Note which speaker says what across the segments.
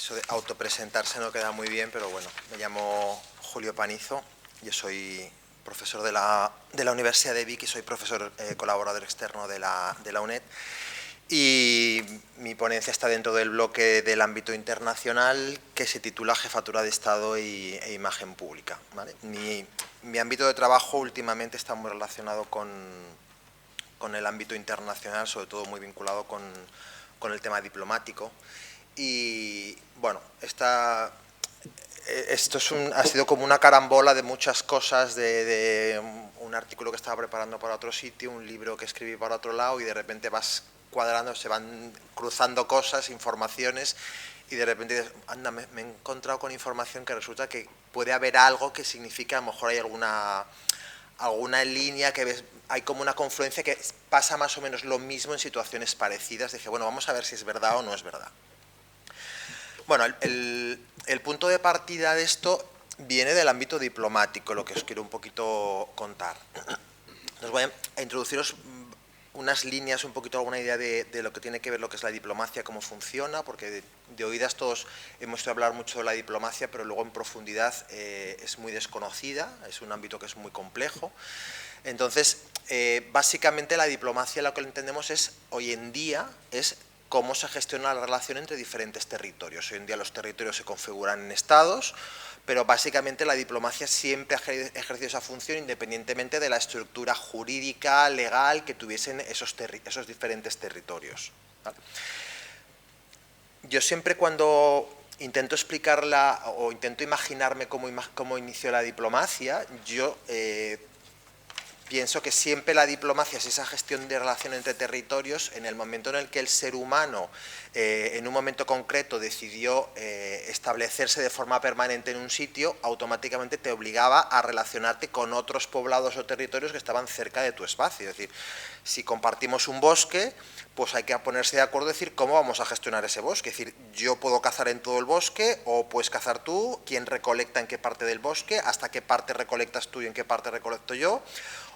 Speaker 1: Eso de autopresentarse no queda muy bien, pero bueno, me llamo Julio Panizo, yo soy profesor de la Universidad de Vic y soy profesor colaborador externo de la UNED. Y mi ponencia está dentro del bloque del ámbito internacional que se titula Jefatura de Estado e Imagen Pública, ¿vale? Mi ámbito de trabajo últimamente está muy relacionado con el ámbito internacional, sobre todo muy vinculado con el tema diplomático. Y bueno, esto ha sido como una carambola de muchas cosas, de un artículo que estaba preparando para otro sitio, un libro que escribí para otro lado, y de repente vas cuadrando, se van cruzando cosas, informaciones, y de repente dices, anda, me he encontrado con información que resulta que puede haber algo que significa, a lo mejor hay alguna línea que ves, hay como una confluencia que pasa más o menos lo mismo en situaciones parecidas. Dije, bueno, vamos a ver si es verdad o no es verdad. Bueno, el punto de partida de esto viene del ámbito diplomático, lo que os quiero un poquito contar. Os voy a introduciros unas líneas, un poquito alguna idea de lo que tiene que ver lo que es la diplomacia, cómo funciona, porque de oídas todos hemos oído hablar mucho de la diplomacia, pero luego en profundidad es muy desconocida, es un ámbito que es muy complejo. Entonces, básicamente la diplomacia, lo que entendemos es, hoy en día, es cómo se gestiona la relación entre diferentes territorios. Hoy en día los territorios se configuran en estados, pero básicamente la diplomacia siempre ha ejercido esa función independientemente de la estructura jurídica, legal que tuviesen esos diferentes territorios, ¿vale? Yo siempre cuando intento explicarla o intento imaginarme cómo inició la diplomacia, yo pienso que siempre la diplomacia es esa gestión de relación entre territorios en el momento en el que el ser humano en un momento concreto decidió establecerse de forma permanente en un sitio, automáticamente te obligaba a relacionarte con otros poblados o territorios que estaban cerca de tu espacio. Es decir, si compartimos un bosque, pues hay que ponerse de acuerdo y decir cómo vamos a gestionar ese bosque. Es decir, yo puedo cazar en todo el bosque o puedes cazar tú, quién recolecta en qué parte del bosque, hasta qué parte recolectas tú y en qué parte recolecto yo.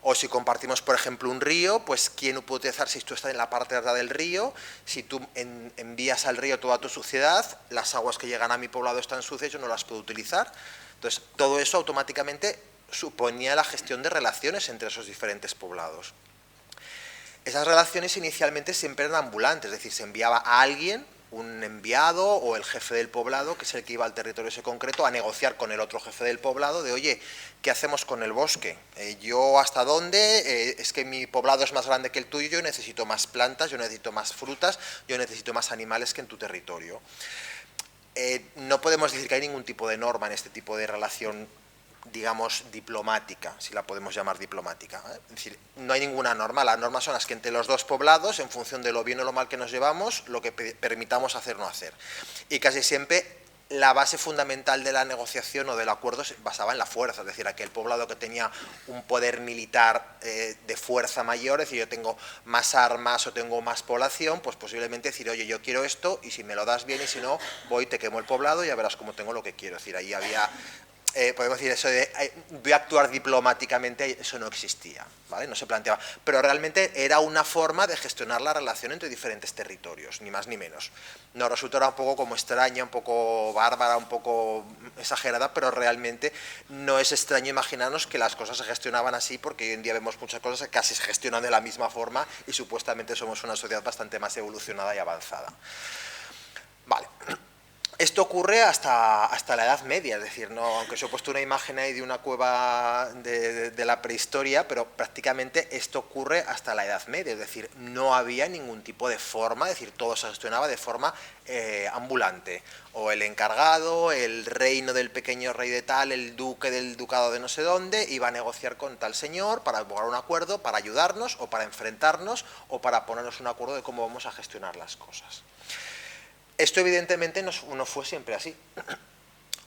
Speaker 1: O si compartimos, por ejemplo, un río, pues quién puede utilizar, si tú estás en la parte de atrás del río, si tú envías al río toda tu suciedad, las aguas que llegan a mi poblado están sucias, yo no las puedo utilizar. Entonces, todo eso automáticamente suponía la gestión de relaciones entre esos diferentes poblados. Esas relaciones inicialmente siempre eran ambulantes, es decir, se enviaba a alguien, un enviado o el jefe del poblado, que es el que iba al territorio ese concreto, a negociar con el otro jefe del poblado de, oye, ¿qué hacemos con el bosque? ¿Yo hasta dónde? Es que mi poblado es más grande que el tuyo, yo necesito más plantas, yo necesito más frutas, yo necesito más animales que en tu territorio. No podemos decir que hay ningún tipo de norma en este tipo de relación, digamos, diplomática, si la podemos llamar diplomática, ¿eh? Es decir, no hay ninguna norma, las normas son las que entre los dos poblados, en función de lo bien o lo mal que nos llevamos, lo que permitamos hacer o no hacer. Y casi siempre la base fundamental de la negociación o del acuerdo se basaba en la fuerza, es decir, aquel poblado que tenía un poder militar de fuerza mayor, es decir, yo tengo más armas o tengo más población, pues posiblemente decir, oye, yo quiero esto y si me lo das bien y si no, voy, te quemo el poblado y ya verás cómo tengo lo que quiero. Es decir, ahí había... podemos decir eso de voy a actuar diplomáticamente, eso no existía, ¿vale? No se planteaba, pero realmente era una forma de gestionar la relación entre diferentes territorios, ni más ni menos. Nos resultará un poco como extraña, un poco bárbara, un poco exagerada, pero realmente no es extraño imaginarnos que las cosas se gestionaban así, porque hoy en día vemos muchas cosas que casi se gestionan de la misma forma y supuestamente somos una sociedad bastante más evolucionada y avanzada. Vale. Esto ocurre hasta la Edad Media, es decir, no, aunque os he puesto una imagen ahí de una cueva de la prehistoria, pero prácticamente esto ocurre hasta la Edad Media, es decir, no había ningún tipo de forma, es decir, todo se gestionaba de forma ambulante, o el encargado, el reino del pequeño rey de tal, el duque del ducado de no sé dónde, iba a negociar con tal señor para lograr un acuerdo, para ayudarnos, o para enfrentarnos, o para ponernos un acuerdo de cómo vamos a gestionar las cosas. Esto evidentemente no fue siempre así.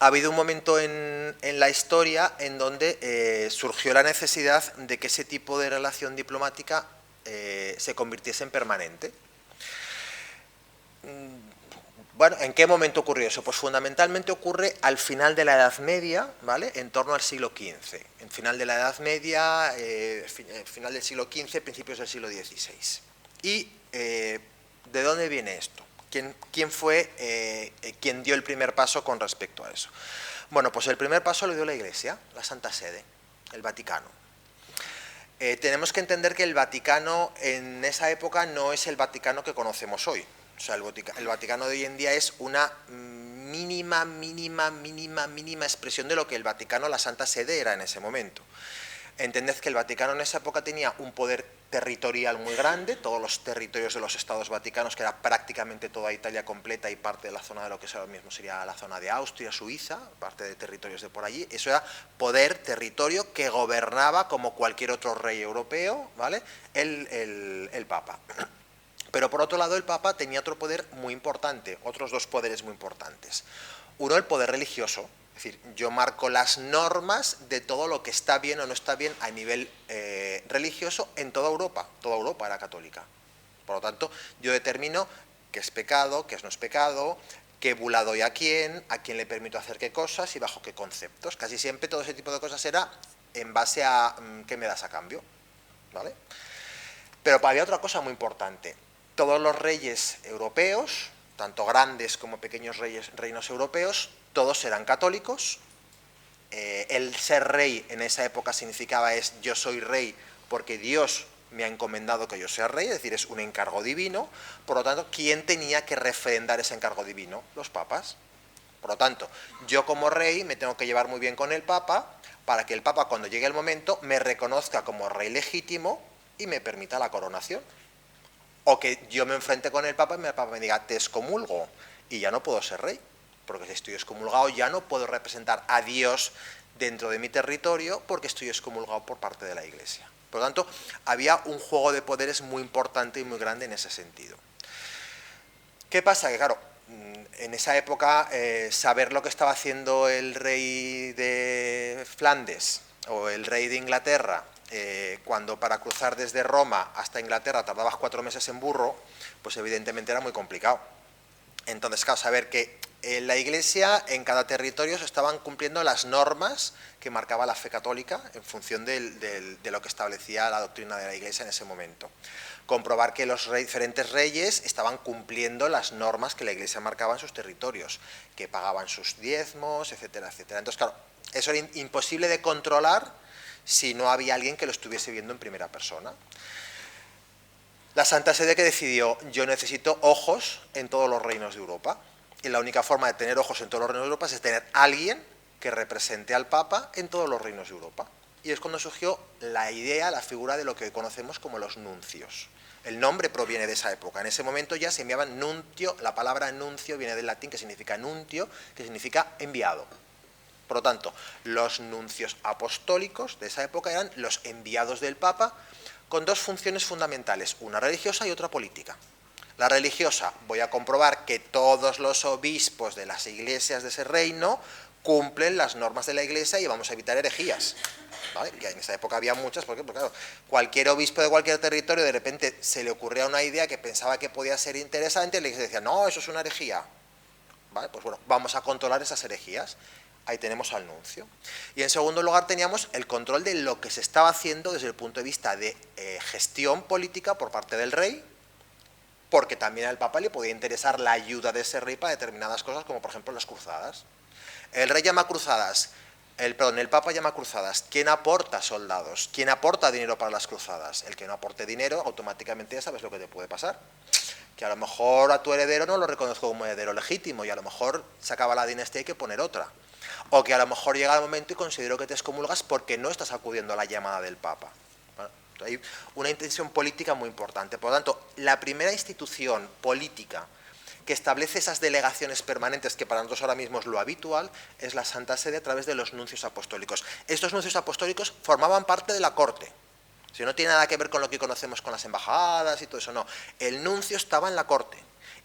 Speaker 1: Ha habido un momento en la historia en donde surgió la necesidad de que ese tipo de relación diplomática se convirtiese en permanente. Bueno, ¿en qué momento ocurrió eso? Pues fundamentalmente ocurre al final de la Edad Media, ¿vale? En torno al siglo XV. En final de la Edad Media, final del siglo XV, principios del siglo XVI. ¿Y de dónde viene esto? ¿Quién fue quien dio el primer paso con respecto a eso? Bueno, pues el primer paso lo dio la Iglesia, la Santa Sede, el Vaticano. Tenemos que entender que el Vaticano en esa época no es el Vaticano que conocemos hoy. O sea, el Vaticano de hoy en día es una mínima expresión de lo que el Vaticano, la Santa Sede, era en ese momento. Entended que el Vaticano en esa época tenía un poder territorial muy grande, todos los territorios de los estados vaticanos, que era prácticamente toda Italia completa y parte de la zona de lo que es ahora mismo sería la zona de Austria, Suiza, parte de territorios de por allí. Eso era poder, territorio que gobernaba como cualquier otro rey europeo, ¿vale? El Papa. Pero por otro lado el Papa tenía otro poder muy importante, otros dos poderes muy importantes. Uno, el poder religioso. Es decir, yo marco las normas de todo lo que está bien o no está bien a nivel religioso en toda Europa. Toda Europa era católica. Por lo tanto, yo determino qué es pecado, qué no es pecado, qué bula doy a quién le permito hacer qué cosas y bajo qué conceptos. Casi siempre todo ese tipo de cosas era en base a qué me das a cambio, ¿vale? Pero había otra cosa muy importante. Todos los reyes europeos, tanto grandes como pequeños reinos europeos, todos eran católicos. El ser rey en esa época significaba yo soy rey porque Dios me ha encomendado que yo sea rey, es decir, es un encargo divino. Por lo tanto, ¿quién tenía que refrendar ese encargo divino? Los papas. Por lo tanto, yo como rey me tengo que llevar muy bien con el Papa para que el Papa, cuando llegue el momento, me reconozca como rey legítimo y me permita la coronación. O que yo me enfrente con el Papa y el Papa me diga, te excomulgo, y ya no puedo ser rey, porque si estoy excomulgado ya no puedo representar a Dios dentro de mi territorio porque estoy excomulgado por parte de la Iglesia. Por lo tanto, había un juego de poderes muy importante y muy grande en ese sentido. ¿Qué pasa? Que claro, en esa época saber lo que estaba haciendo el rey de Flandes o el rey de Inglaterra, cuando para cruzar desde Roma hasta Inglaterra tardabas 4 meses en burro, pues evidentemente era muy complicado. Entonces, claro, saber que en la Iglesia, en cada territorio, se estaban cumpliendo las normas que marcaba la fe católica en función de lo que establecía la doctrina de la Iglesia en ese momento. Comprobar que los diferentes reyes estaban cumpliendo las normas que la Iglesia marcaba en sus territorios, que pagaban sus diezmos, etcétera, etcétera. Entonces, claro, eso era imposible de controlar si no había alguien que lo estuviese viendo en primera persona. La Santa Sede que decidió, yo necesito ojos en todos los reinos de Europa, y la única forma de tener ojos en todos los reinos de Europa es tener alguien que represente al Papa en todos los reinos de Europa. Y es cuando surgió la idea, la figura de lo que hoy conocemos como los nuncios. El nombre proviene de esa época. En ese momento ya se enviaban nuntio, la palabra nuncio viene del latín que significa nuntio, que significa enviado. Por lo tanto, los nuncios apostólicos de esa época eran los enviados del Papa con dos funciones fundamentales, una religiosa y otra política. La religiosa, voy a comprobar que todos los obispos de las iglesias de ese reino cumplen las normas de la Iglesia y vamos a evitar herejías. ¿Vale? Que en esa época había muchas, porque claro, cualquier obispo de cualquier territorio de repente se le ocurría una idea que pensaba que podía ser interesante y la Iglesia decía, no, eso es una herejía. ¿Vale? Pues bueno, vamos a controlar esas herejías. Ahí tenemos al nuncio. Y en segundo lugar teníamos el control de lo que se estaba haciendo desde el punto de vista de gestión política por parte del rey, porque también al Papa le podía interesar la ayuda de ese rey para determinadas cosas, como por ejemplo las cruzadas. El rey llama cruzadas, el Papa llama cruzadas. ¿Quién aporta soldados? ¿Quién aporta dinero para las cruzadas? El que no aporte dinero, automáticamente ya sabes lo que te puede pasar. Que a lo mejor a tu heredero no lo reconozco como heredero legítimo y a lo mejor se acaba la dinastía y hay que poner otra. O que a lo mejor llega el momento y considero que te excomulgas porque no estás acudiendo a la llamada del Papa. Bueno, hay una intención política muy importante. Por lo tanto, la primera institución política que establece esas delegaciones permanentes, que para nosotros ahora mismo es lo habitual, es la Santa Sede a través de los nuncios apostólicos. Estos nuncios apostólicos formaban parte de la corte. Si no tiene nada que ver con lo que conocemos con las embajadas y todo eso, no. El nuncio estaba en la corte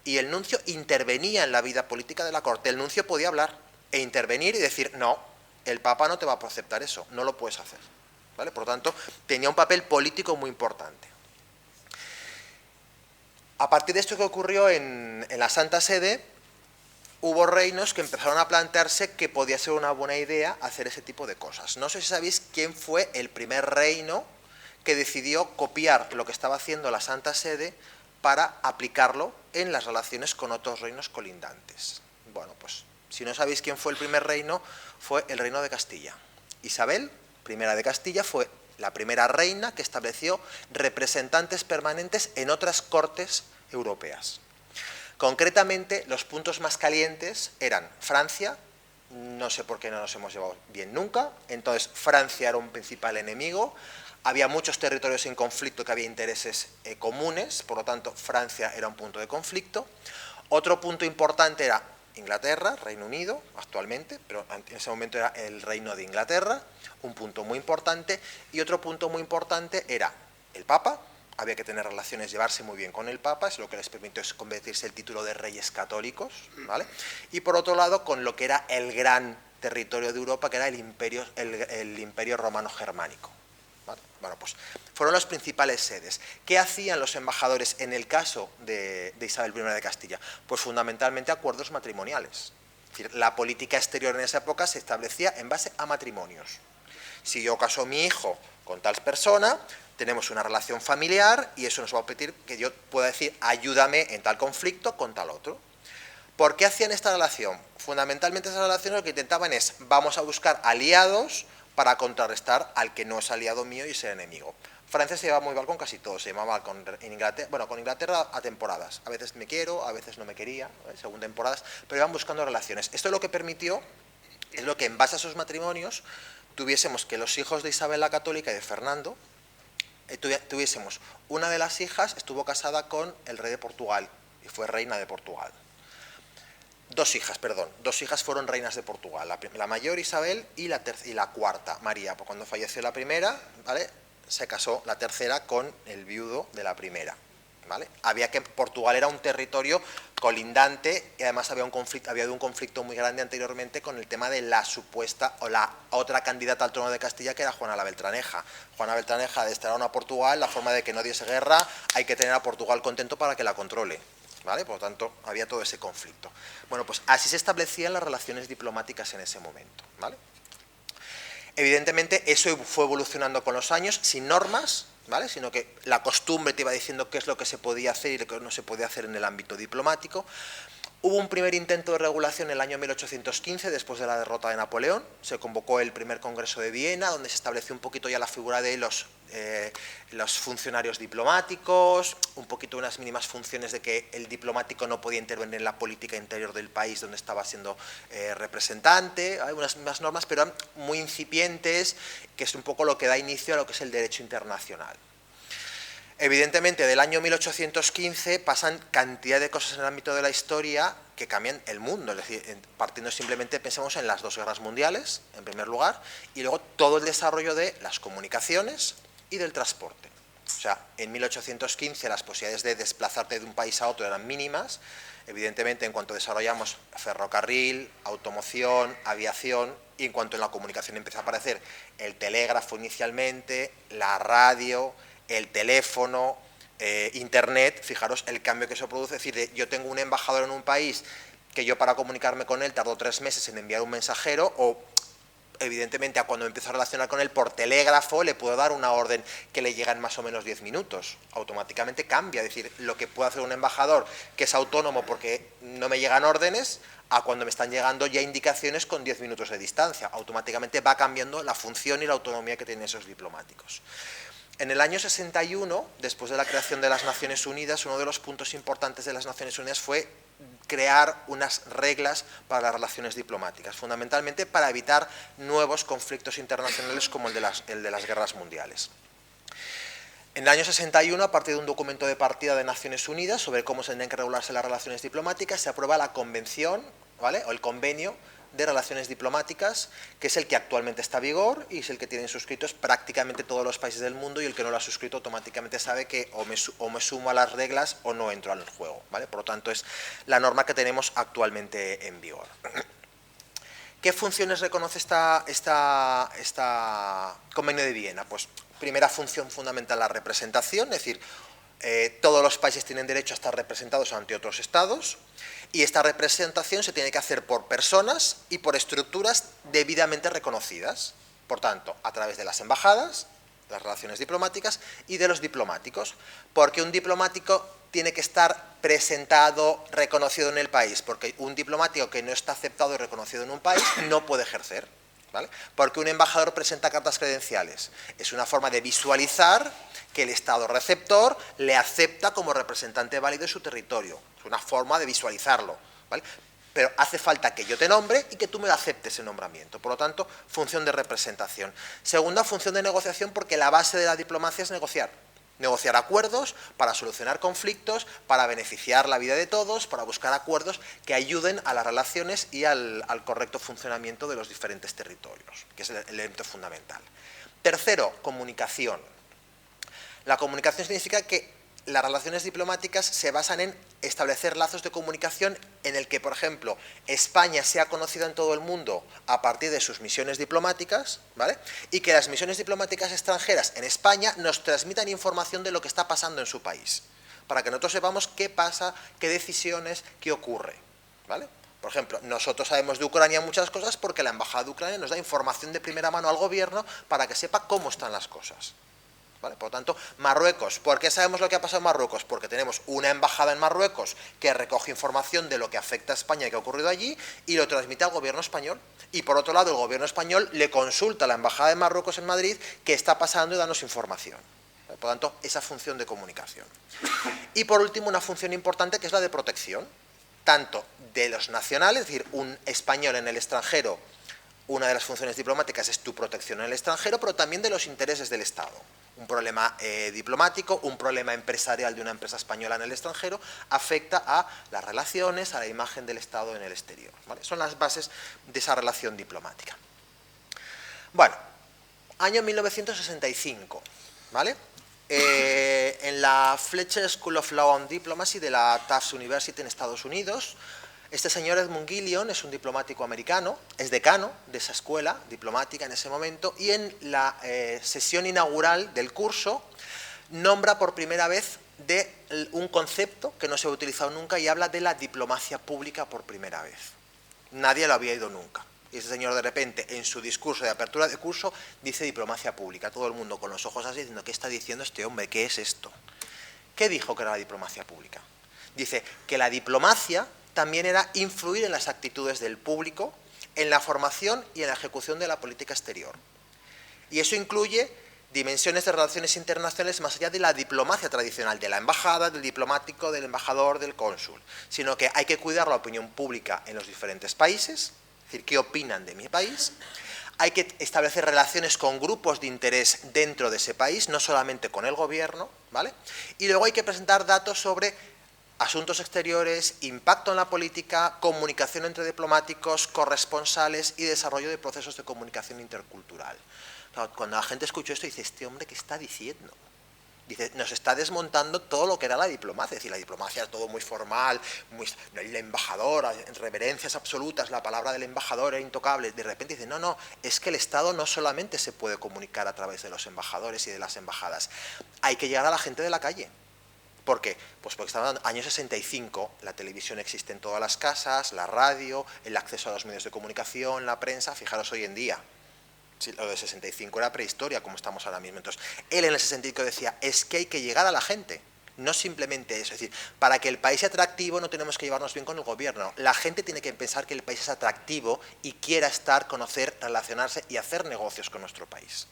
Speaker 1: y el nuncio intervenía en la vida política de la corte. El nuncio podía hablar e intervenir y decir, no, el Papa no te va a aceptar eso, no lo puedes hacer. ¿Vale? Por lo tanto, tenía un papel político muy importante. A partir de esto que ocurrió en la Santa Sede, hubo reinos que empezaron a plantearse que podía ser una buena idea hacer ese tipo de cosas. No sé si sabéis quién fue el primer reino que decidió copiar lo que estaba haciendo la Santa Sede para aplicarlo en las relaciones con otros reinos colindantes. Bueno, pues si no sabéis quién fue el primer reino, fue el reino de Castilla. Isabel I de Castilla fue la primera reina que estableció representantes permanentes en otras cortes europeas. Concretamente, los puntos más calientes eran Francia, no sé por qué no nos hemos llevado bien nunca, entonces Francia era un principal enemigo, había muchos territorios en conflicto que había intereses comunes, por lo tanto Francia era un punto de conflicto. Otro punto importante era Inglaterra, Reino Unido, actualmente, pero en ese momento era el Reino de Inglaterra, un punto muy importante, y otro punto muy importante era el Papa. Había que tener relaciones, llevarse muy bien con el Papa, es lo que les permitió convertirse el título de reyes católicos, ¿vale? Y por otro lado, con lo que era el gran territorio de Europa, que era el imperio romano germánico. ¿Vale? Bueno, pues fueron las principales sedes. ¿Qué hacían los embajadores en el caso de Isabel I de Castilla? Pues fundamentalmente acuerdos matrimoniales. Es decir, la política exterior en esa época se establecía en base a matrimonios. Si yo caso a mi hijo con tal persona, tenemos una relación familiar y eso nos va a permitir que yo pueda decir ayúdame en tal conflicto con tal otro. ¿Por qué hacían esta relación? Fundamentalmente esas relaciones lo que intentaban es vamos a buscar aliados para contrarrestar al que no es aliado mío y es el enemigo. Francia se llevaba muy mal con casi todo, se llevaba mal con Inglaterra, bueno, con Inglaterra a temporadas, a veces me quiero, a veces no me quería, según temporadas, pero iban buscando relaciones. Esto es lo que permitió, es lo que en base a esos matrimonios tuviésemos que los hijos de Isabel la Católica y de Fernando, tuviésemos una de las hijas estuvo casada con el rey de Portugal y fue reina de Portugal. Dos hijas fueron reinas de Portugal, la mayor Isabel y la cuarta, María. Pues cuando falleció la primera, ¿vale?, se casó la tercera con el viudo de la primera, ¿vale? Portugal era un territorio colindante y además había habido un conflicto muy grande anteriormente con el tema de la supuesta o la otra candidata al trono de Castilla, que era Juana la Beltraneja. Juana Beltraneja desterraron a Portugal, la forma de que no diese guerra, hay que tener a Portugal contento para que la controle, ¿vale? Por lo tanto, había todo ese conflicto. Bueno, pues así se establecían las relaciones diplomáticas en ese momento, ¿vale? Evidentemente, eso fue evolucionando con los años, sin normas, ¿vale?, sino que la costumbre te iba diciendo qué es lo que se podía hacer y lo que no se podía hacer en el ámbito diplomático. Hubo un primer intento de regulación en el año 1815, después de la derrota de Napoleón. Se convocó el primer Congreso de Viena, donde se estableció un poquito ya la figura de los funcionarios diplomáticos, un poquito unas mínimas funciones de que el diplomático no podía intervenir en la política interior del país donde estaba siendo representante. Hay unas mismas normas, pero muy incipientes, que es un poco lo que da inicio a lo que es el derecho internacional. Evidentemente, del año 1815 pasan cantidad de cosas en el ámbito de la historia que cambian el mundo, es decir, partiendo simplemente, pensemos en las dos guerras mundiales, en primer lugar, y luego todo el desarrollo de las comunicaciones y del transporte. O sea, en 1815 las posibilidades de desplazarte de un país a otro eran mínimas. Evidentemente, en cuanto desarrollamos ferrocarril, automoción, aviación, y en cuanto en la comunicación empieza a aparecer el telégrafo inicialmente, la radio, el teléfono, internet, fijaros el cambio que eso produce. Es decir, yo tengo un embajador en un país que yo para comunicarme con él tardo 3 meses en enviar un mensajero, o evidentemente a cuando me empiezo a relacionar con él por telégrafo le puedo dar una orden que le llega en más o menos 10 minutos, automáticamente cambia. Es decir, lo que puede hacer un embajador que es autónomo porque no me llegan órdenes, a cuando me están llegando ya indicaciones con 10 minutos de distancia, automáticamente va cambiando la función y la autonomía que tienen esos diplomáticos. En el año 61, después de la creación de las Naciones Unidas, uno de los puntos importantes de las Naciones Unidas fue crear unas reglas para las relaciones diplomáticas, fundamentalmente para evitar nuevos conflictos internacionales como el de las guerras mundiales. En el año 61, a partir de un documento de partida de Naciones Unidas sobre cómo se tendrían que regularse las relaciones diplomáticas, se aprueba la Convención, ¿vale?, o el Convenio de Relaciones Diplomáticas, que es el que actualmente está en vigor y es el que tienen suscritos prácticamente todos los países del mundo, y el que no lo ha suscrito automáticamente sabe que o me sumo a las reglas o no entro al juego, ¿vale? Por lo tanto, es la norma que tenemos actualmente en vigor. ¿Qué funciones reconoce esta Convenio de Viena? Pues primera función fundamental, la representación, es decir, todos los países tienen derecho a estar representados ante otros estados, y esta representación se tiene que hacer por personas y por estructuras debidamente reconocidas, por tanto, a través de las embajadas, las relaciones diplomáticas, y de los diplomáticos, porque un diplomático tiene que estar presentado, reconocido en el país, porque un diplomático que no está aceptado y reconocido en un país no puede ejercer, ¿vale? Porque un embajador presenta cartas credenciales. Es una forma de visualizar que el Estado receptor le acepta como representante válido de su territorio. Es una forma de visualizarlo, ¿vale? Pero hace falta que yo te nombre y que tú me aceptes ese nombramiento. Por lo tanto, función de representación. Segunda, función de negociación, porque la base de la diplomacia es negociar. Negociar acuerdos para solucionar conflictos, para beneficiar la vida de todos, para buscar acuerdos que ayuden a las relaciones y al correcto funcionamiento de los diferentes territorios, que es el elemento fundamental. Tercero, comunicación. La comunicación significa que las relaciones diplomáticas se basan en establecer lazos de comunicación en el que, por ejemplo, España sea conocida en todo el mundo a partir de sus misiones diplomáticas, ¿vale? Y que las misiones diplomáticas extranjeras en España nos transmitan información de lo que está pasando en su país, para que nosotros sepamos qué pasa, qué decisiones, qué ocurre, ¿vale? Por ejemplo, nosotros sabemos de Ucrania muchas cosas porque la Embajada de Ucrania nos da información de primera mano al gobierno para que sepa cómo están las cosas. ¿Vale? Por lo tanto, Marruecos, ¿por qué sabemos lo que ha pasado en Marruecos? Porque tenemos una embajada en Marruecos que recoge información de lo que afecta a España y que ha ocurrido allí y lo transmite al gobierno español. Y por otro lado, el gobierno español le consulta a la embajada de Marruecos en Madrid qué está pasando y danos información. Por lo tanto, esa función de comunicación. Y por último, una función importante que es la de protección, tanto de los nacionales, es decir, un español en el extranjero, una de las funciones diplomáticas es tu protección en el extranjero, pero también de los intereses del Estado. Un problema diplomático, un problema empresarial de una empresa española en el extranjero afecta a las relaciones, a la imagen del Estado en el exterior, ¿vale? Son las bases de esa relación diplomática. Bueno, año 1965, ¿vale? En la Fletcher School of Law and Diplomacy de la Tufts University en Estados Unidos, este señor Edmund Gillion es un diplomático americano, es decano de esa escuela diplomática en ese momento, y en la sesión inaugural del curso nombra por primera vez de un concepto que no se ha utilizado nunca y habla de la diplomacia pública por primera vez. Nadie lo había oído nunca. Y ese señor de repente en su discurso de apertura de curso dice diplomacia pública, todo el mundo con los ojos así diciendo ¿qué está diciendo este hombre? ¿Qué es esto? ¿Qué dijo que era la diplomacia pública? Dice que la diplomacia también era influir en las actitudes del público, en la formación y en la ejecución de la política exterior. Y eso incluye dimensiones de relaciones internacionales más allá de la diplomacia tradicional, de la embajada, del diplomático, del embajador, del cónsul, sino que hay que cuidar la opinión pública en los diferentes países, es decir, qué opinan de mi país. Hay que establecer relaciones con grupos de interés dentro de ese país, no solamente con el gobierno, ¿vale? Y luego hay que presentar datos sobre asuntos exteriores, impacto en la política, comunicación entre diplomáticos, corresponsales y desarrollo de procesos de comunicación intercultural. Cuando la gente escucha esto dice, este hombre, ¿qué está diciendo? Dice, nos está desmontando todo lo que era la diplomacia. Es decir, la diplomacia es todo muy formal, el embajador, reverencias absolutas, la palabra del embajador era intocable. De repente dice, no, no, es que el Estado no solamente se puede comunicar a través de los embajadores y de las embajadas, hay que llegar a la gente de la calle. ¿Por qué? Pues porque estamos hablando, año 65, la televisión existe en todas las casas, la radio, el acceso a los medios de comunicación, la prensa, fijaros hoy en día. Sí, lo de 65 era prehistoria, como estamos ahora mismo. Entonces, él en el 65 decía, es que hay que llegar a la gente, no simplemente eso. Es decir, para que el país sea atractivo no tenemos que llevarnos bien con el gobierno. La gente tiene que pensar que el país es atractivo y quiera estar, conocer, relacionarse y hacer negocios con nuestro país.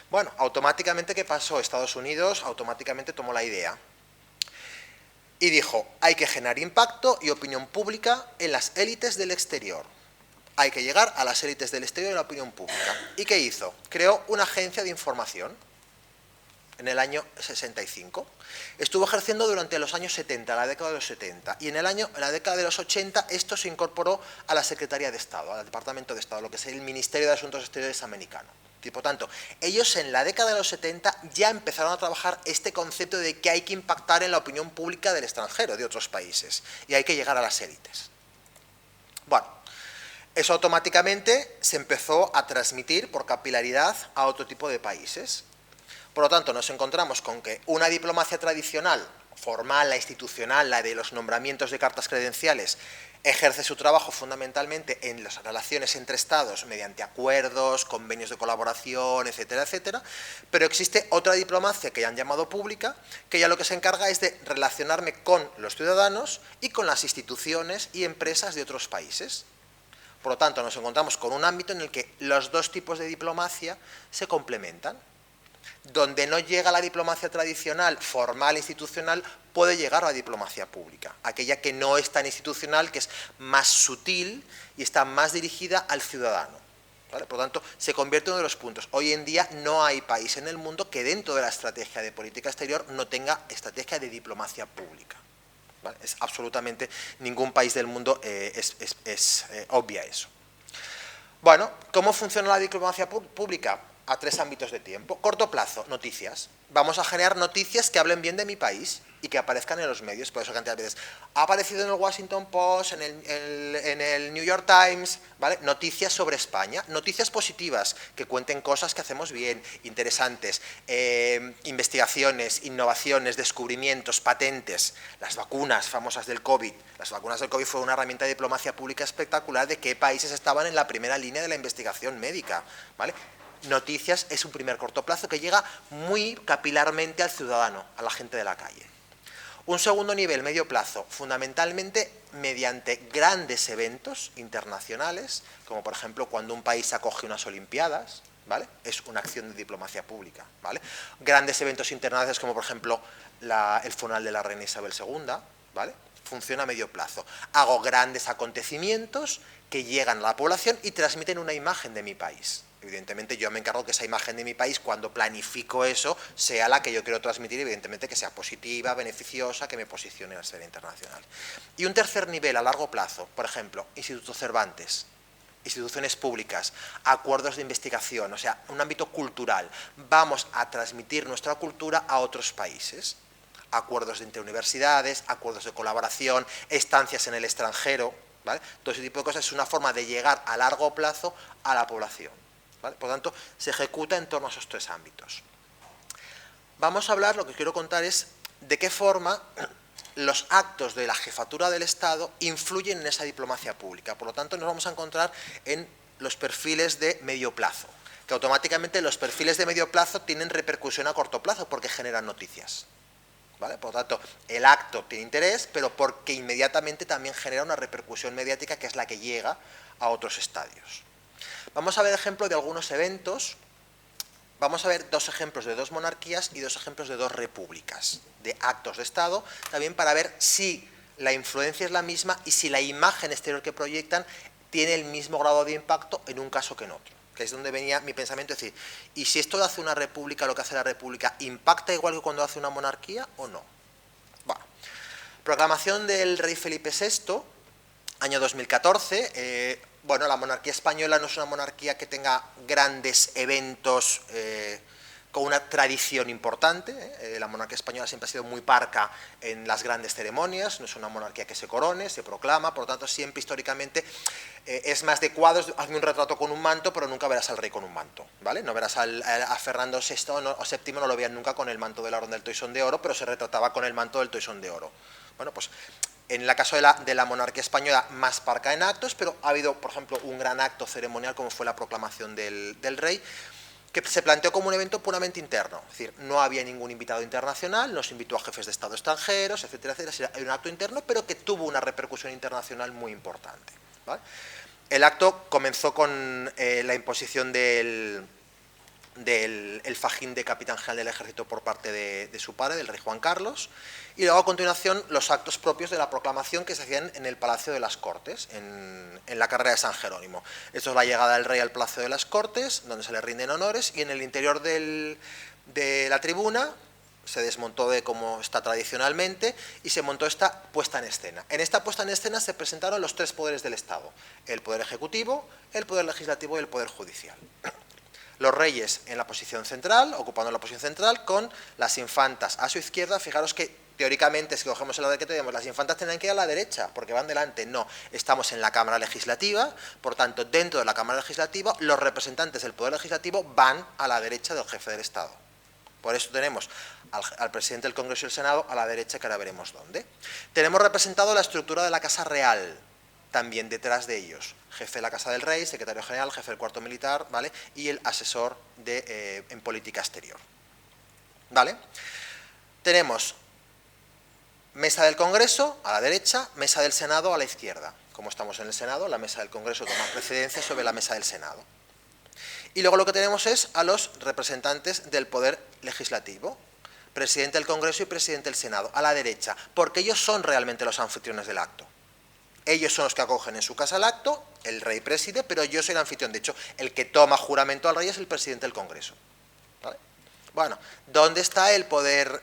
Speaker 1: Bueno, automáticamente, ¿qué pasó? Estados Unidos automáticamente tomó la idea y dijo, hay que generar impacto y opinión pública en las élites del exterior. Hay que llegar a las élites del exterior y la opinión pública. ¿Y qué hizo? Creó una agencia de información en el año 65. Estuvo ejerciendo durante los años 70, la década de los 70. Y en la década de los 80 esto se incorporó a la Secretaría de Estado, al Departamento de Estado, lo que es el Ministerio de Asuntos Exteriores americano. Por tanto, ellos en la década de los 70 ya empezaron a trabajar este concepto de que hay que impactar en la opinión pública del extranjero, de otros países, y hay que llegar a las élites. Bueno, eso automáticamente se empezó a transmitir por capilaridad a otro tipo de países. Por lo tanto, nos encontramos con que una diplomacia tradicional, formal, la institucional, la de los nombramientos de cartas credenciales, ejerce su trabajo fundamentalmente en las relaciones entre Estados mediante acuerdos, convenios de colaboración, etcétera, etcétera, pero existe otra diplomacia que ya han llamado pública, que ya lo que se encarga es de relacionarme con los ciudadanos y con las instituciones y empresas de otros países. Por lo tanto, nos encontramos con un ámbito en el que los dos tipos de diplomacia se complementan. Donde no llega la diplomacia tradicional, formal, institucional, puede llegar a la diplomacia pública, aquella que no es tan institucional, que es más sutil y está más dirigida al ciudadano, ¿vale? Por lo tanto, se convierte en uno de los puntos. Hoy en día no hay país en el mundo que dentro de la estrategia de política exterior no tenga estrategia de diplomacia pública, ¿vale? Es absolutamente ningún país del mundo obvia eso. Bueno, ¿cómo funciona la diplomacia pública? A 3 ámbitos de tiempo. Corto plazo, noticias. Vamos a generar noticias que hablen bien de mi país y que aparezcan en los medios. Por eso cantidad de veces ha aparecido en el Washington Post, en el New York Times, ¿vale? Noticias sobre España, noticias positivas, que cuenten cosas que hacemos bien, interesantes, investigaciones, innovaciones, descubrimientos, patentes, las vacunas famosas del COVID. Las vacunas del COVID fue una herramienta de diplomacia pública espectacular de qué países estaban en la primera línea de la investigación médica, ¿vale? Noticias es un primer corto plazo que llega muy capilarmente al ciudadano, a la gente de la calle. Un segundo nivel, medio plazo, fundamentalmente mediante grandes eventos internacionales, como por ejemplo cuando un país acoge unas Olimpiadas, ¿vale? Es una acción de diplomacia pública, ¿vale? Grandes eventos internacionales como por ejemplo el funeral de la reina Isabel II, ¿vale? Funciona a medio plazo. Hago grandes acontecimientos que llegan a la población y transmiten una imagen de mi país. Evidentemente yo me encargo que esa imagen de mi país, cuando planifico eso, sea la que yo quiero transmitir, evidentemente que sea positiva, beneficiosa, que me posicione en la esfera internacional. Y un tercer nivel a largo plazo, por ejemplo, Instituto Cervantes, instituciones públicas, acuerdos de investigación, o sea, un ámbito cultural. Vamos a transmitir nuestra cultura a otros países. Acuerdos entre universidades, acuerdos de colaboración, estancias en el extranjero, ¿vale? Todo ese tipo de cosas es una forma de llegar a largo plazo a la población, ¿vale? Por lo tanto, se ejecuta en torno a esos 3 ámbitos. Vamos a hablar, lo que quiero contar es de qué forma los actos de la jefatura del Estado influyen en esa diplomacia pública. Por lo tanto, nos vamos a encontrar en los perfiles de medio plazo, que automáticamente los perfiles de medio plazo tienen repercusión a corto plazo porque generan noticias, ¿vale? Por lo tanto, el acto tiene interés, pero porque inmediatamente también genera una repercusión mediática que es la que llega a otros estadios. Vamos a ver ejemplos de algunos eventos. Vamos a ver 2 ejemplos de 2 monarquías y 2 ejemplos de 2 repúblicas, de actos de Estado, también para ver si la influencia es la misma y si la imagen exterior que proyectan tiene el mismo grado de impacto en un caso que en otro, que es donde venía mi pensamiento, es decir, ¿y si esto lo hace una república, lo que hace la república, impacta igual que cuando hace una monarquía o no? Bueno, proclamación del rey Felipe VI, año 2014, bueno, la monarquía española no es una monarquía que tenga grandes eventos con una tradición importante. La monarquía española siempre ha sido muy parca en las grandes ceremonias, no es una monarquía que se corone, se proclama, por lo tanto siempre históricamente es más de cuadros, hazme un retrato con un manto, pero nunca verás al rey con un manto, ¿vale? No verás a Fernando VI o VII, no lo veían nunca con el manto de la Orden del Toisón de Oro, pero se retrataba con el manto del Toisón de Oro. Bueno, pues en el caso de la monarquía española, más parca en actos, pero ha habido, por ejemplo, un gran acto ceremonial como fue la proclamación del rey, que se planteó como un evento puramente interno. Es decir, no había ningún invitado internacional, no se invitó a jefes de Estado extranjeros, etcétera, etcétera. Era un acto interno, pero que tuvo una repercusión internacional muy importante, ¿vale? El acto comenzó con la imposición del fajín de capitán general del ejército por parte de su padre, del rey Juan Carlos, y luego a continuación los actos propios de la proclamación que se hacían en el Palacio de las Cortes, en la carrera de San Jerónimo. Esto es la llegada del rey al Palacio de las Cortes, donde se le rinden honores, y en el interior de la tribuna se desmontó de como está tradicionalmente y se montó esta puesta en escena. En esta puesta en escena se presentaron los 3 poderes del Estado: el poder ejecutivo, el poder legislativo y el poder judicial. Los reyes en la posición central, ocupando la posición central, con las infantas a su izquierda. Fijaros que teóricamente, si cogemos el lado de que tenemos, las infantas tendrán que ir a la derecha, porque van delante. No, estamos en la Cámara Legislativa, por tanto, dentro de la Cámara Legislativa, los representantes del Poder Legislativo van a la derecha del jefe del Estado. Por eso tenemos al presidente del Congreso y el Senado a la derecha, que ahora veremos dónde. Tenemos representado la estructura de la Casa Real, también detrás de ellos, jefe de la Casa del Rey, secretario general, jefe del cuarto militar, ¿vale? Y el asesor en política exterior, ¿vale? Tenemos mesa del Congreso a la derecha, mesa del Senado a la izquierda. Como estamos en el Senado, la mesa del Congreso toma precedencia sobre la mesa del Senado. Y luego lo que tenemos es a los representantes del Poder Legislativo, presidente del Congreso y presidente del Senado, a la derecha, porque ellos son realmente los anfitriones del acto. Ellos son los que acogen en su casa el acto, el rey preside, pero yo soy el anfitrión. De hecho, el que toma juramento al rey es el presidente del Congreso. ¿Vale? Bueno, ¿dónde está el poder?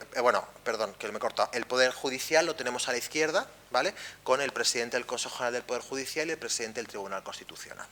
Speaker 1: Que me he cortado. El poder judicial lo tenemos a la izquierda, ¿vale? Con el presidente del Consejo General del Poder Judicial y el presidente del Tribunal Constitucional.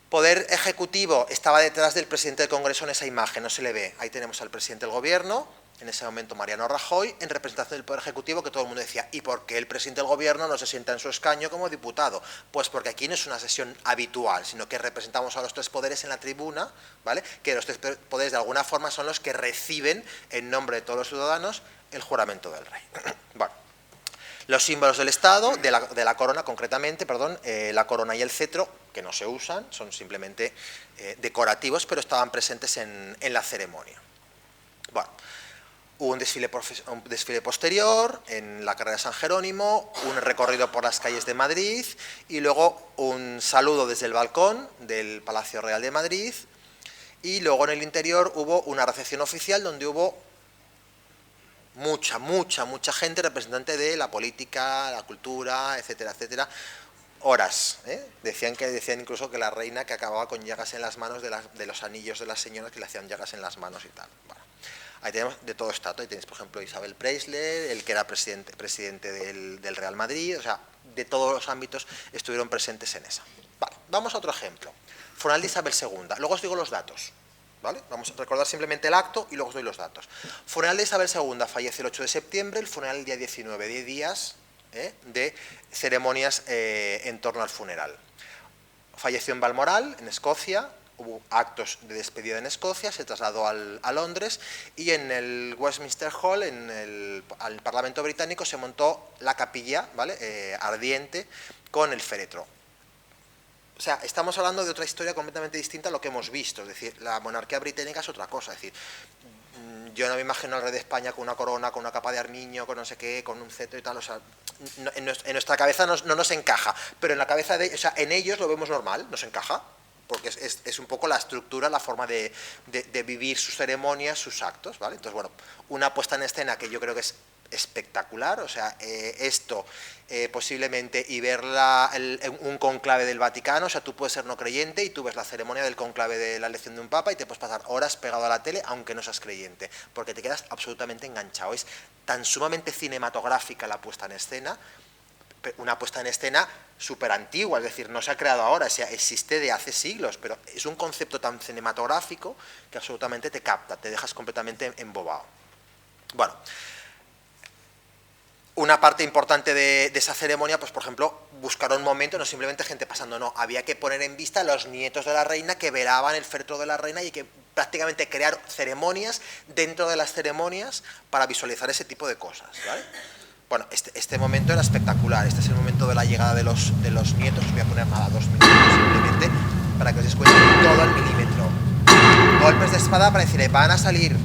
Speaker 1: Poder ejecutivo estaba detrás del presidente del Congreso en esa imagen, no se le ve. Ahí tenemos al presidente del Gobierno, en ese momento Mariano Rajoy, en representación del Poder Ejecutivo, que todo el mundo decía, ¿y por qué el presidente del Gobierno no se sienta en su escaño como diputado? Pues porque aquí no es una sesión habitual, sino que representamos a los tres poderes en la tribuna, ¿vale? Que los tres poderes de alguna forma son los que reciben, en nombre de todos los ciudadanos, el juramento del rey. Bueno, los símbolos del Estado, de la corona concretamente, la corona y el cetro, que no se usan, son simplemente decorativos, pero estaban presentes en la ceremonia. Bueno, hubo un desfile posterior en la carrera de San Jerónimo, un recorrido por las calles de Madrid y luego un saludo desde el balcón del Palacio Real de Madrid, y luego en el interior hubo una recepción oficial donde hubo mucha gente representante de la política, la cultura, etcétera, etcétera. Horas, ¿eh? Decían incluso que la reina que acababa con llagas en las manos de los anillos de las señoras que le hacían llagas en las manos y tal. Bueno, ahí tenemos de todo estrato. Ahí tenéis, por ejemplo, Isabel Preisler, el que era presidente del Real Madrid, o sea, de todos los ámbitos estuvieron presentes en esa. Vale, vamos a otro ejemplo. Funeral de Isabel II. Luego os digo los datos, ¿vale? Vamos a recordar simplemente el acto y luego os doy los datos. Funeral de Isabel II, fallece el 8 de septiembre, el funeral el día 19, 10 días de ceremonias en torno al funeral. Falleció en Balmoral, en Escocia, hubo actos de despedida en Escocia, se trasladó a Londres y en el Westminster Hall, al Parlamento Británico, se montó la capilla, ¿vale? Ardiente con el féretro. O sea, estamos hablando de otra historia completamente distinta a lo que hemos visto, es decir, la monarquía británica es otra cosa, es decir, yo no me imagino al rey de España con una corona, con una capa de armiño, con no sé qué, con un cetro y tal, o sea, en nuestra cabeza no nos encaja, pero en la cabeza de, o sea, en ellos lo vemos normal, nos encaja, porque es un poco la estructura, la forma de vivir sus ceremonias, sus actos, ¿vale? Entonces, bueno, una puesta en escena que yo creo que es espectacular, o sea, esto posiblemente y ver un conclave del Vaticano, o sea, tú puedes ser no creyente y tú ves la ceremonia del conclave de la elección de un papa y te puedes pasar horas pegado a la tele aunque no seas creyente, porque te quedas absolutamente enganchado. Es tan sumamente cinematográfica la puesta en escena, una puesta en escena súper antigua, es decir, no se ha creado ahora, o sea, existe de hace siglos, pero es un concepto tan cinematográfico que absolutamente te capta, te dejas completamente embobado. Bueno, una parte importante de esa ceremonia, pues por ejemplo, buscar un momento, no simplemente gente pasando, no, había que poner en vista a los nietos de la reina que velaban el féretro de la reina y que prácticamente crear ceremonias dentro de las ceremonias para visualizar ese tipo de cosas, ¿vale? Bueno, este momento era espectacular, este es el momento de la llegada de los nietos, os voy a poner nada, 2 minutos simplemente, para que os des cuenta todo al milímetro. Golpes de espada para decirle, van a salir.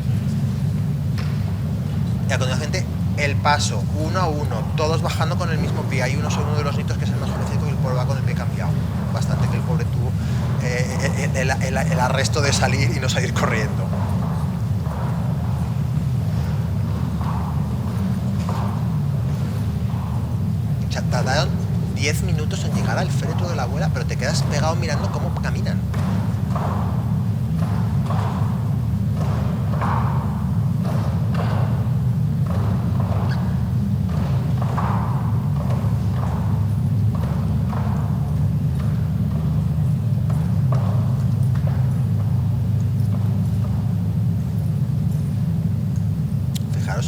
Speaker 1: Y a continuación, el paso, uno a uno, todos bajando con el mismo pie. Hay uno de los nietos que es el más jovencito y el pobre va con el pie cambiado. Bastante que el pobre tuvo el arresto de salir y no salir corriendo. O sea, tardaron 10 minutos en llegar al féretro de la abuela, pero te quedas pegado mirando cómo caminan.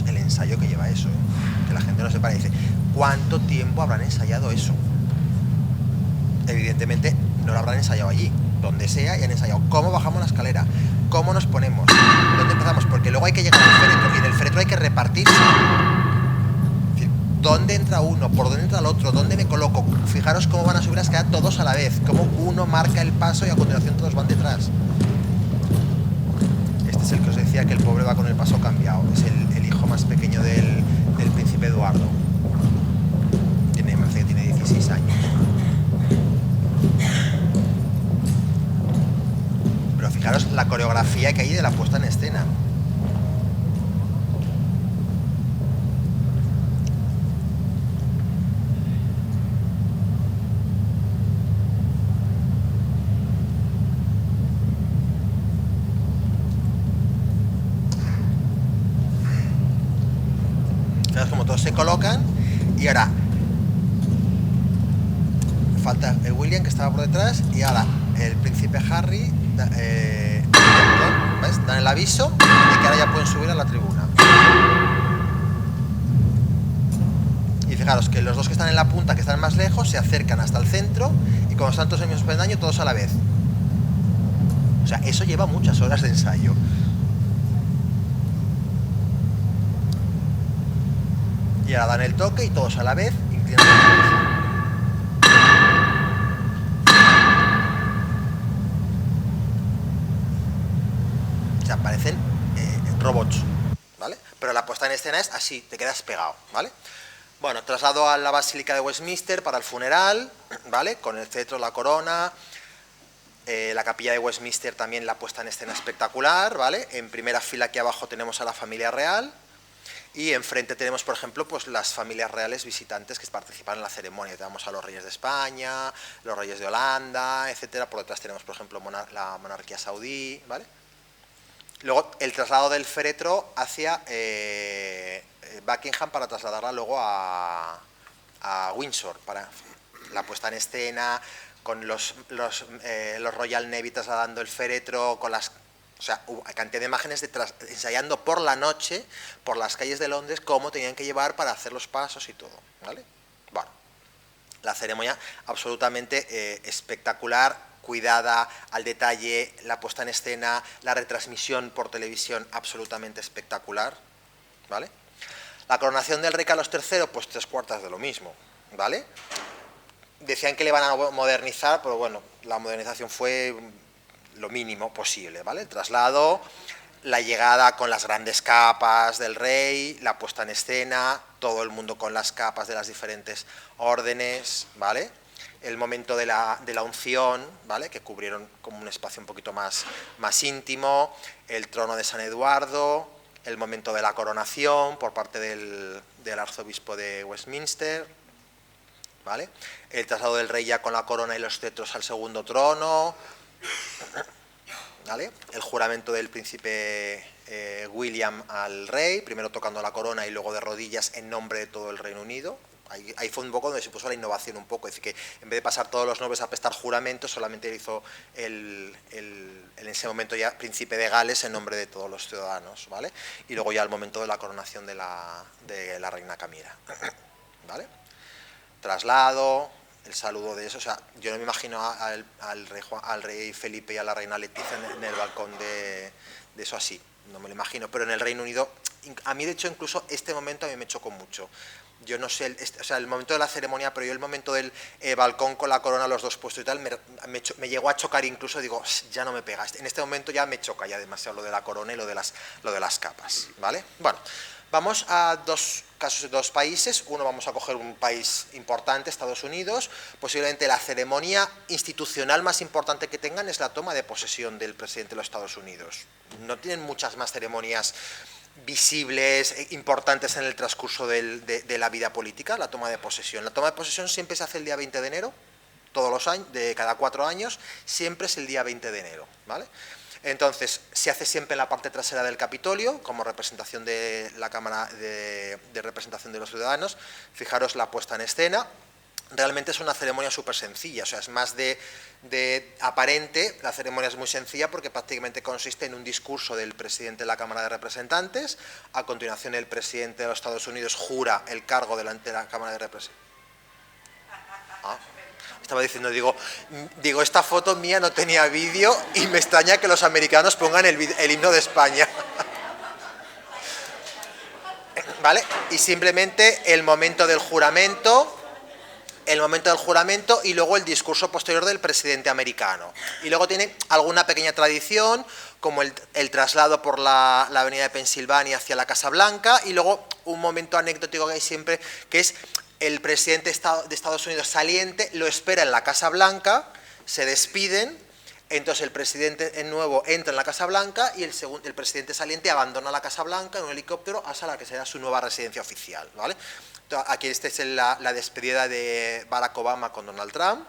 Speaker 1: El ensayo que lleva eso, que la gente no se para y dice, ¿cuánto tiempo habrán ensayado eso? Evidentemente no lo habrán ensayado allí, donde sea, y han ensayado cómo bajamos la escalera, cómo nos ponemos, dónde empezamos, porque luego hay que llegar al féretro y en el féretro hay que repartirse. Es decir, ¿Dónde entra uno? ¿Por dónde entra el otro? ¿Dónde me coloco? Fijaros cómo van a subir la escalera todos a la vez, cómo uno marca el paso y a continuación todos van detrás. Este es el que os decía que el pobre va con el paso cambiado, es el hijo más pequeño del príncipe Eduardo. Me parece que tiene 16 años. Pero fijaros la coreografía que hay de la puesta en escena. Fijaros como todos se colocan y ahora falta el William que estaba por detrás y ahora el príncipe Harry ¿ves? Dan el aviso de que ahora ya pueden subir a la tribuna. Y fijaros que los dos que están en la punta, que están más lejos, se acercan hasta el centro y como están todos en el mismo peldaño, todos a la vez. O sea, eso lleva muchas horas de ensayo. Y ahora dan el toque y todos a la vez inclinan la cabeza. O sea, parecen robots, ¿vale? Pero la puesta en escena es así, te quedas pegado, ¿vale? Bueno, traslado a la Basílica de Westminster para el funeral, ¿vale? Con el cetro, la corona. La capilla de Westminster también la puesta en escena espectacular, ¿vale? En primera fila aquí abajo tenemos a la familia real. Y enfrente tenemos, por ejemplo, pues las familias reales visitantes que participan en la ceremonia. Tenemos a los reyes de España, los reyes de Holanda, etcétera. Por detrás tenemos, por ejemplo, la monarquía saudí, ¿vale? Luego, el traslado del féretro hacia Buckingham para trasladarla luego a Windsor, para la puesta en escena, con los Royal Navy trasladando el féretro, con las... O sea, cantidad de imágenes ensayando por la noche, por las calles de Londres, cómo tenían que llevar para hacer los pasos y todo, ¿vale? Bueno, la ceremonia absolutamente espectacular, cuidada, al detalle, la puesta en escena, la retransmisión por televisión absolutamente espectacular, ¿vale? La coronación del rey Carlos III, pues 3/4 de lo mismo, ¿vale? Decían que le iban a modernizar, pero bueno, la modernización fue lo mínimo posible, ¿vale? El traslado, la llegada con las grandes capas del rey, la puesta en escena, todo el mundo con las capas de las diferentes órdenes, ¿vale? El momento de la unción, ¿vale? Que cubrieron como un espacio un poquito más íntimo, el trono de San Eduardo, el momento de la coronación por parte del arzobispo de Westminster, ¿vale? El traslado del rey ya con la corona y los cetros al segundo trono, ¿vale? El juramento del príncipe William al rey, primero tocando la corona y luego de rodillas en nombre de todo el Reino Unido. Ahí fue un poco donde se puso la innovación un poco, es decir, que en vez de pasar todos los nobles a prestar juramentos, solamente hizo en ese momento ya príncipe de Gales en nombre de todos los ciudadanos, ¿vale? Y luego ya el momento de la coronación de la reina Camila, ¿vale? Traslado, el saludo de eso, o sea, yo no me imagino al rey Felipe y a la reina Leticia en el balcón de eso así, no me lo imagino, pero en el Reino Unido, a mí de hecho incluso este momento a mí me chocó mucho. Yo no sé, o sea, el momento de la ceremonia, pero yo el momento del balcón con la corona, los dos puestos y tal, me llegó a chocar incluso, digo, ya no me pega. En este momento ya me choca ya demasiado lo de la corona y lo de las capas, ¿vale? Bueno, vamos a dos casos de dos países. Uno, vamos a coger un país importante, Estados Unidos. Posiblemente la ceremonia institucional más importante que tengan es la toma de posesión del presidente de los Estados Unidos. No tienen muchas más ceremonias visibles, importantes en el transcurso de la vida política, la toma de posesión. La toma de posesión siempre se hace el día 20 de enero, todos los años, de cada 4 años, siempre es el día 20 de enero, ¿vale? Entonces, se hace siempre en la parte trasera del Capitolio, como representación de la Cámara de Representación de los Ciudadanos. Fijaros la puesta en escena. Realmente es una ceremonia súper sencilla, o sea, es más de aparente. La ceremonia es muy sencilla porque prácticamente consiste en un discurso del presidente de la Cámara de Representantes. A continuación, el presidente de los Estados Unidos jura el cargo delante de la Cámara de Representantes. Estaba diciendo, digo, esta foto mía no tenía vídeo y me extraña que los americanos pongan el himno de España. ¿vale? Y simplemente el momento del juramento y luego el discurso posterior del presidente americano. Y luego tiene alguna pequeña tradición, como el traslado por la avenida de Pensilvania hacia la Casa Blanca, y luego un momento anecdótico que hay siempre, que es el presidente de Estados Unidos saliente, lo espera en la Casa Blanca, se despiden, entonces el presidente nuevo entra en la Casa Blanca y el presidente saliente abandona la Casa Blanca en un helicóptero hasta la que será su nueva residencia oficial, ¿vale? Aquí esta es la despedida de Barack Obama con Donald Trump.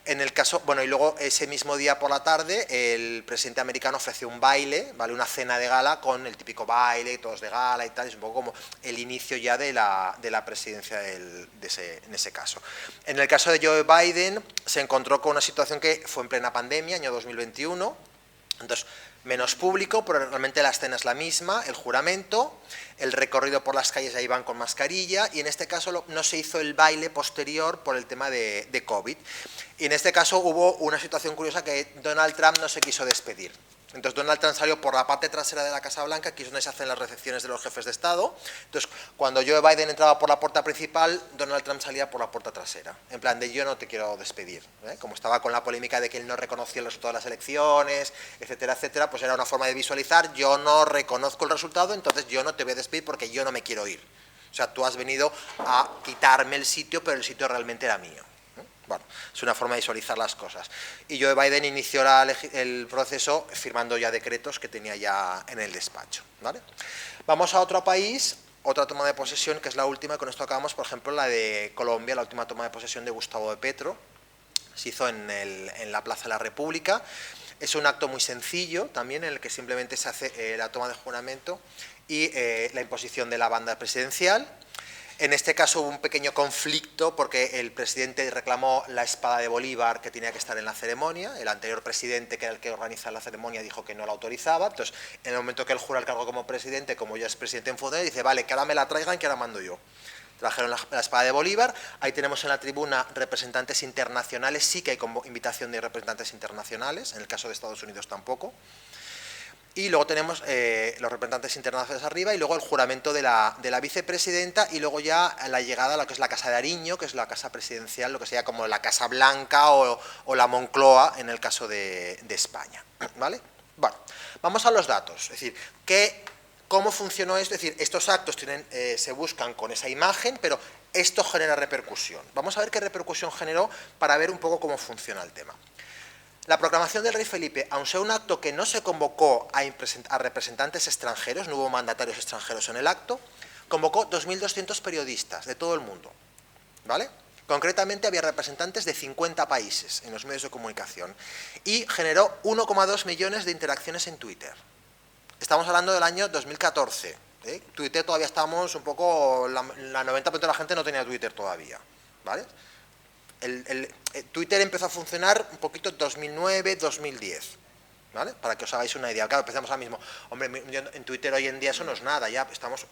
Speaker 1: En el caso, bueno, y luego ese mismo día por la tarde el presidente americano ofreció un baile, ¿vale? Una cena de gala con el típico baile, todos de gala y tal, es un poco como el inicio ya de la presidencia en ese caso. En el caso de Joe Biden se encontró con una situación que fue en plena pandemia, año 2021, entonces menos público, pero realmente la escena es la misma, el juramento, el recorrido por las calles ahí van con mascarilla, y en este caso no se hizo el baile posterior por el tema de COVID. Y en este caso hubo una situación curiosa, que Donald Trump no se quiso despedir. Entonces Donald Trump salió por la parte trasera de la Casa Blanca, que es donde se hacen las recepciones de los jefes de Estado. Entonces cuando Joe Biden entraba por la puerta principal, Donald Trump salía por la puerta trasera, en plan de yo no te quiero despedir, ¿eh? Como estaba con la polémica de que él no reconocía el resultado de las elecciones, etcétera, etcétera, pues era una forma de visualizar, yo no reconozco el resultado, entonces yo no te voy a despedir porque yo no me quiero ir. O sea, tú has venido a quitarme el sitio, pero el sitio realmente era mío. Bueno, es una forma de visualizar las cosas. Y Joe Biden inició el proceso firmando ya decretos que tenía ya en el despacho, ¿vale? Vamos a otro país, otra toma de posesión, que es la última, y con esto acabamos, por ejemplo, la de Colombia, la última toma de posesión de Gustavo de Petro, se hizo en la Plaza de la República. Es un acto muy sencillo también, en el que simplemente se hace la toma de juramento y la imposición de la banda presidencial. En este caso hubo un pequeño conflicto porque el presidente reclamó la espada de Bolívar que tenía que estar en la ceremonia, el anterior presidente, que era el que organiza la ceremonia, dijo que no la autorizaba, entonces en el momento que él jura el cargo como presidente, como ya es presidente en funciones, dice vale, que ahora me la traigan, que ahora mando yo. Trajeron la espada de Bolívar, ahí tenemos en la tribuna representantes internacionales, sí que hay como invitación de representantes internacionales, en el caso de Estados Unidos tampoco. Y luego tenemos los representantes internacionales arriba y luego el juramento de la vicepresidenta y luego ya la llegada a lo que es la Casa de Ariño, que es la casa presidencial, lo que sería como la Casa Blanca o la Moncloa en el caso de España, ¿vale? Bueno, vamos a los datos, es decir, ¿cómo funcionó esto? Es decir, estos actos se buscan con esa imagen, pero esto genera repercusión. Vamos a ver qué repercusión generó para ver un poco cómo funciona el tema. La proclamación del rey Felipe, aun sea un acto que no se convocó a representantes extranjeros, no hubo mandatarios extranjeros en el acto, convocó 2.200 periodistas de todo el mundo, ¿vale? Concretamente había representantes de 50 países en los medios de comunicación y generó 1,2 millones de interacciones en Twitter. Estamos hablando del año 2014, ¿eh? Twitter todavía estamos un poco, la 90% de la gente no tenía Twitter todavía, ¿vale? Twitter empezó a funcionar un poquito en 2009, 2010, ¿vale? Para que os hagáis una idea. Claro, empezamos ahora mismo. Hombre, en Twitter hoy en día eso no es nada, ya estamos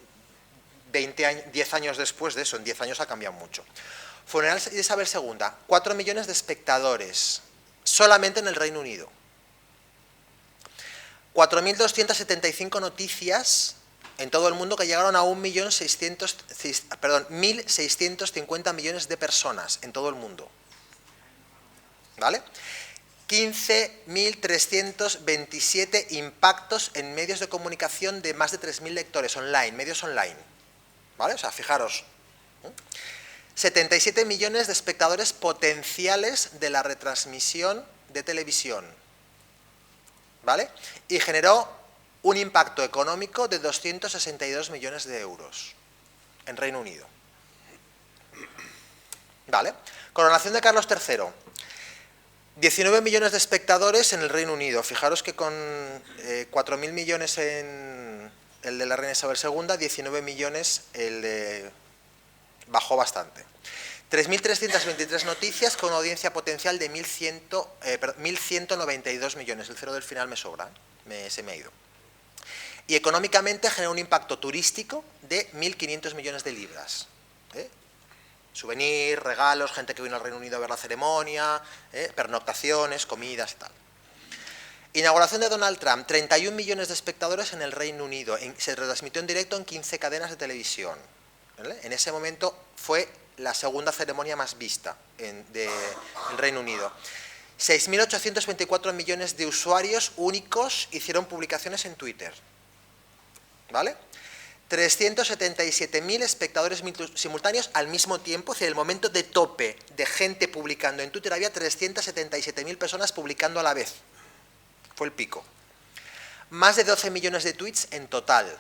Speaker 1: 10 años después de eso, en 10 años ha cambiado mucho. Funeral de Isabel II, 4 millones de espectadores, solamente en el Reino Unido. 4.275 noticias en todo el mundo que llegaron a 1.650 millones de personas en todo el mundo, ¿vale? 15.327 impactos en medios de comunicación de más de 3.000 lectores online, medios online, ¿vale? O sea, fijaros, 77 millones de espectadores potenciales de la retransmisión de televisión, ¿vale? Y generó un impacto económico de 262 millones de euros en Reino Unido. ¿Vale? Coronación de Carlos III. 19 millones de espectadores en el Reino Unido. Fijaros que con 4.000 millones en el de la reina Isabel II, 19 millones bajó bastante. 3.323 noticias con una audiencia potencial de 1.192 millones. El cero del final me sobra, se me ha ido. Y económicamente generó un impacto turístico de 1.500 millones de libras. Souvenirs, regalos, gente que vino al Reino Unido a ver la ceremonia, pernoctaciones, comidas y tal. Inauguración de Donald Trump, 31 millones de espectadores en el Reino Unido, se retransmitió en directo en 15 cadenas de televisión. ¿Vale? En ese momento fue la segunda ceremonia más vista del Reino Unido. 6.824 millones de usuarios únicos hicieron publicaciones en Twitter. ¿Vale? 377.000 espectadores simultáneos al mismo tiempo, es decir, el momento de tope de gente publicando en Twitter, había 377.000 personas publicando a la vez. Fue el pico. Más de 12 millones de tweets en total.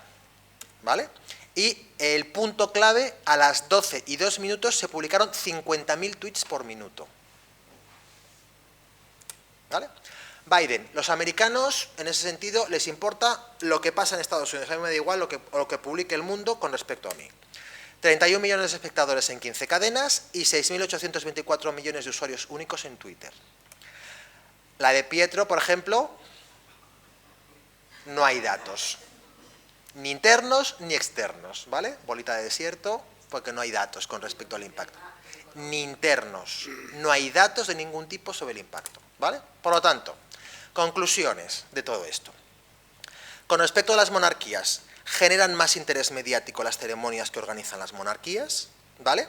Speaker 1: ¿Vale? Y el punto clave, a las 12 y 2 minutos se publicaron 50.000 tweets por minuto. ¿Vale? Biden, los americanos, en ese sentido, les importa lo que pasa en Estados Unidos. A mí me da igual lo que publique el mundo con respecto a mí. 31 millones de espectadores en 15 cadenas y 6.824 millones de usuarios únicos en Twitter. La de Pietro, por ejemplo, no hay datos. Ni internos ni externos, ¿vale? Bolita de desierto, porque no hay datos con respecto al impacto. Ni internos, no hay datos de ningún tipo sobre el impacto, ¿vale? Por lo tanto, conclusiones de todo esto. Con respecto a las monarquías, generan más interés mediático las ceremonias que organizan las monarquías, ¿vale?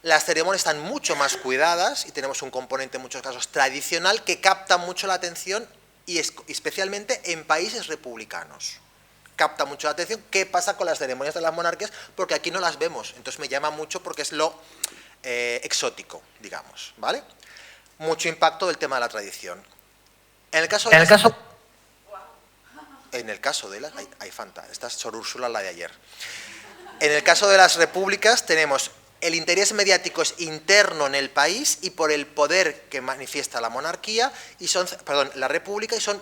Speaker 1: Las ceremonias están mucho más cuidadas y tenemos un componente en muchos casos tradicional que capta mucho la atención y especialmente en países republicanos. Capta mucho la atención. ¿Qué pasa con las ceremonias de las monarquías? Porque aquí no las vemos, entonces me llama mucho porque es lo exótico, digamos, ¿vale? Mucho impacto del tema de la tradición. En el caso de las... Hay Fanta, esta es Sor Úrsula, la de ayer. En el caso de las repúblicas tenemos el interés mediático es interno en el país y por el poder que manifiesta la monarquía y la república, y son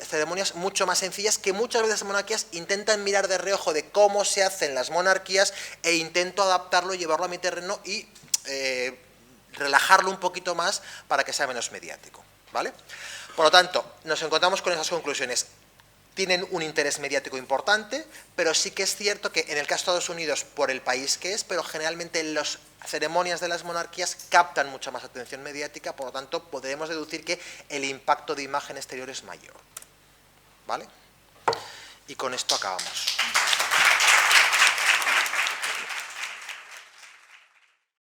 Speaker 1: ceremonias mucho más sencillas que muchas veces las monarquías intentan mirar de reojo de cómo se hacen las monarquías e intento adaptarlo, llevarlo a mi terreno y relajarlo un poquito más para que sea menos mediático, ¿vale? Por lo tanto, nos encontramos con esas conclusiones. Tienen un interés mediático importante, pero sí que es cierto que en el caso de Estados Unidos, por el país que es, pero generalmente las ceremonias de las monarquías captan mucha más atención mediática, por lo tanto, podemos deducir que el impacto de imagen exterior es mayor. ¿Vale? Y con esto acabamos.